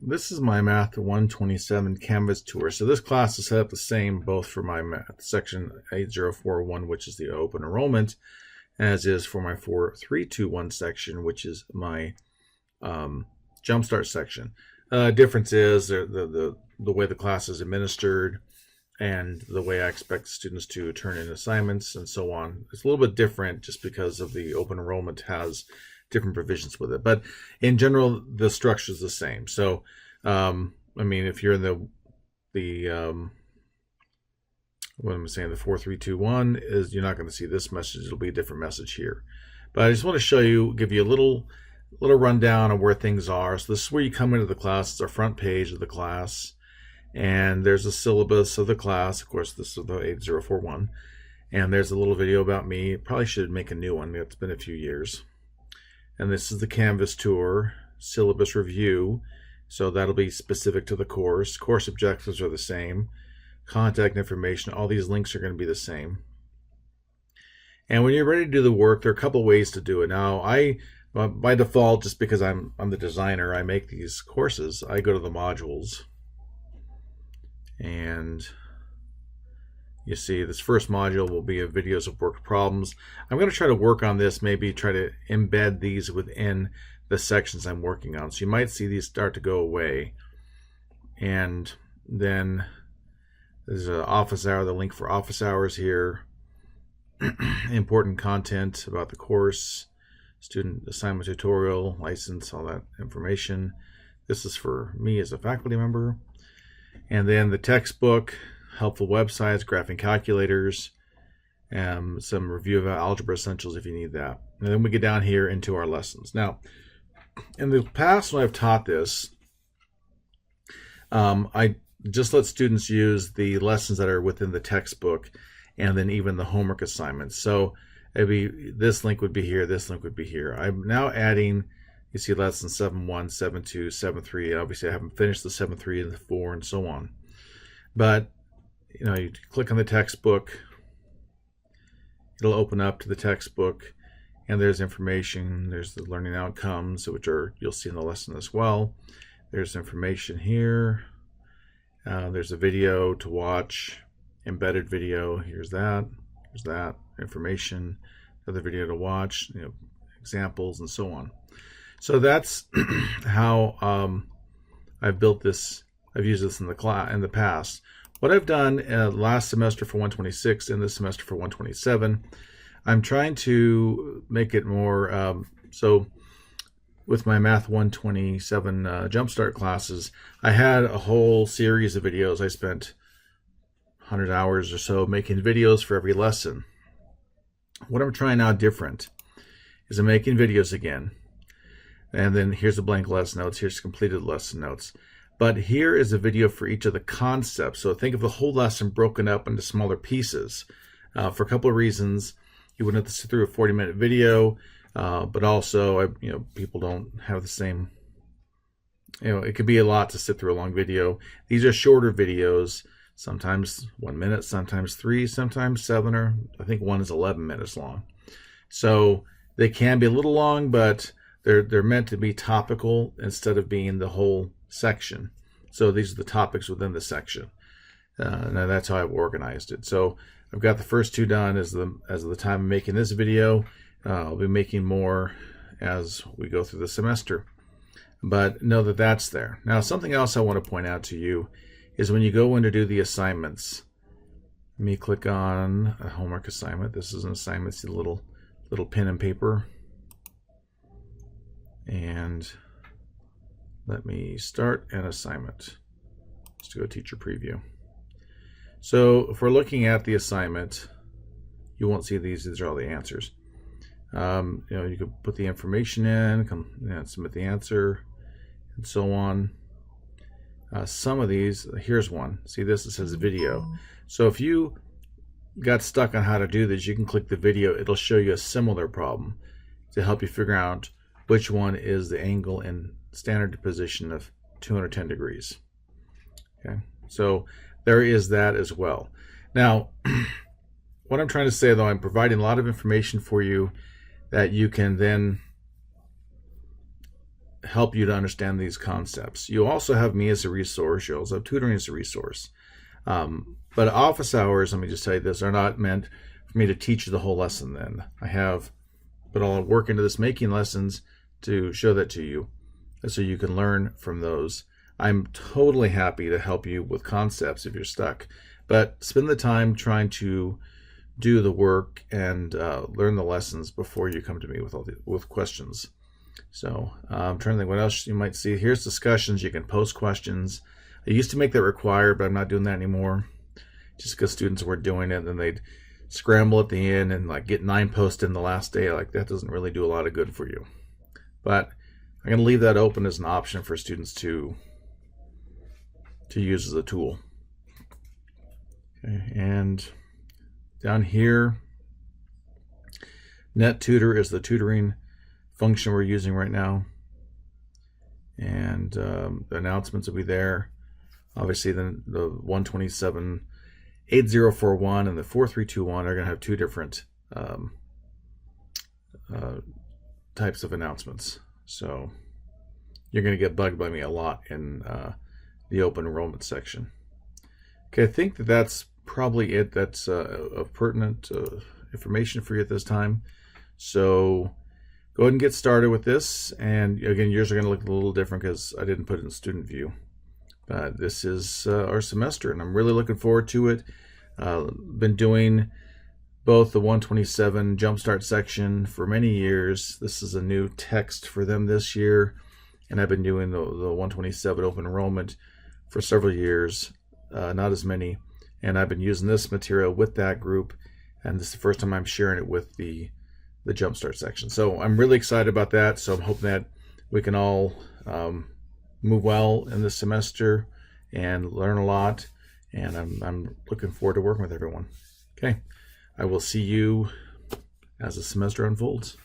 This is my Math 127 Canvas tour. So this class is set up the same both for my Math section 8041, which is the open enrollment, as is for my 4321 section, which is my Jumpstart section. Difference is the way the class is administered and the way I expect students to turn in assignments and so on. It's a little bit different just because of the open enrollment has different provisions with it. But in general, the structure is the same. So, I mean, if you're in what am I saying, the 4321 is, you're not going to see this message. It'll be a different message here. But I just want to show you, give you a little rundown of where things are. So this is where you come into the class. It's our front page of the class. And there's a syllabus of the class. Of course, this is the 8041. And there's a little video about me. Probably should make a new one. It's been a few years. And this is the Canvas tour, syllabus review. So that'll be specific to the course. Course objectives are the same. Contact information, all these links are going to be the same. And when you're ready to do the work, there are a couple ways to do it. Now, by default, just because I'm the designer, I make these courses. I go to the modules. And you see this first module will be videos of work problems. I'm going to try to work on this, maybe try to embed these within the sections I'm working on. So you might see these start to go away. And then there's an office hour, the link for office hours here. Important content about the course, student assignment tutorial, license, all that information. This is for me as a faculty member. And then the textbook, helpful websites, graphing calculators, some review of algebra essentials if you need that. And then we get down here into our lessons. Now, in the past when I've taught this, I just let students use the lessons that are within the textbook and then even the homework assignments. So this link would be here, this link would be here. I'm now adding, you see lesson 7.1, 7.2, 7.3. Obviously I haven't finished the 7.3 and the 4 and so on. But you know, you click on the textbook, it'll open up to the textbook, and there's information. There's the learning outcomes, which you'll see in the lesson as well. There's information here. There's a video to watch, embedded video. Here's that information, another video to watch, examples and so on. So that's how I've built this. I've used this in the past. What I've done last semester for 126 and this semester for 127, I'm trying to make it more so. With my Math 127 Jumpstart classes, I had a whole series of videos. I spent 100 hours or so making videos for every lesson. What I'm trying now different is I'm making videos again. And then here's the blank lesson notes. Here's completed lesson notes. But here is a video for each of the concepts. So think of the whole lesson broken up into smaller pieces. For a couple of reasons, you wouldn't have to sit through a 40-minute video. But also, people don't have the same, it could be a lot to sit through a long video. These are shorter videos, sometimes 1 minute, sometimes 3, sometimes 7, or I think one is 11 minutes long. So they can be a little long, but they're meant to be topical instead of being the whole section. So these are the topics within the section. Now that's how I've organized it. So I've got the first two done as the time I'm making this video. I'll be making more as we go through the semester, but know that that's there. Now, something else I want to point out to you is when you go in to do the assignments, let me click on a homework assignment. This is an assignment. See the little pen and paper, and let me start an assignment. Let's go teacher preview. So if we're looking at the assignment, you won't see these are all the answers. You could put the information in, submit the answer, and so on. Some of these, here's one. See this? It says video. So if you got stuck on how to do this, you can click the video. It'll show you a similar problem to help you figure out which one is the angle in standard position of 210 degrees. Okay, so there is that as well. Now, what I'm trying to say, though, I'm providing a lot of information for you that you can then help you to understand these concepts. You also have me as a resource. You also have tutoring as a resource. But office hours, let me just tell you this, are not meant for me to teach you the whole lesson then. I have put all the work into this making lessons to show that to you so you can learn from those. I'm totally happy to help you with concepts if you're stuck, but spend the time trying to do the work and learn the lessons before you come to me with questions. So I'm trying to think what else you might see. Here's discussions. You can post questions. I used to make that required, but I'm not doing that anymore, just because students weren't doing it, and then they'd scramble at the end and like get 9 posts in the last day. Like, that doesn't really do a lot of good for you. But I'm going to leave that open as an option for students to use as a tool. Okay, and down here, NetTutor is the tutoring function we're using right now, and the announcements will be there. Obviously, the 127.8041 and the 4321 are going to have 2 different types of announcements. So you're going to get bugged by me a lot in the open enrollment section. Okay, I think that's probably it. That's of pertinent information for you at this time. So go ahead and get started with this. And again, yours are going to look a little different because I didn't put it in student view. This is our semester, and I'm really looking forward to it. Been doing both the 127 Jumpstart section for many years. This is a new text for them this year, and I've been doing the 127 open enrollment for several years, not as many. And I've been using this material with that group, and this is the first time I'm sharing it with the Jumpstart section. So I'm really excited about that. So I'm hoping that we can all move well in this semester and learn a lot. And I'm looking forward to working with everyone. Okay, I will see you as the semester unfolds.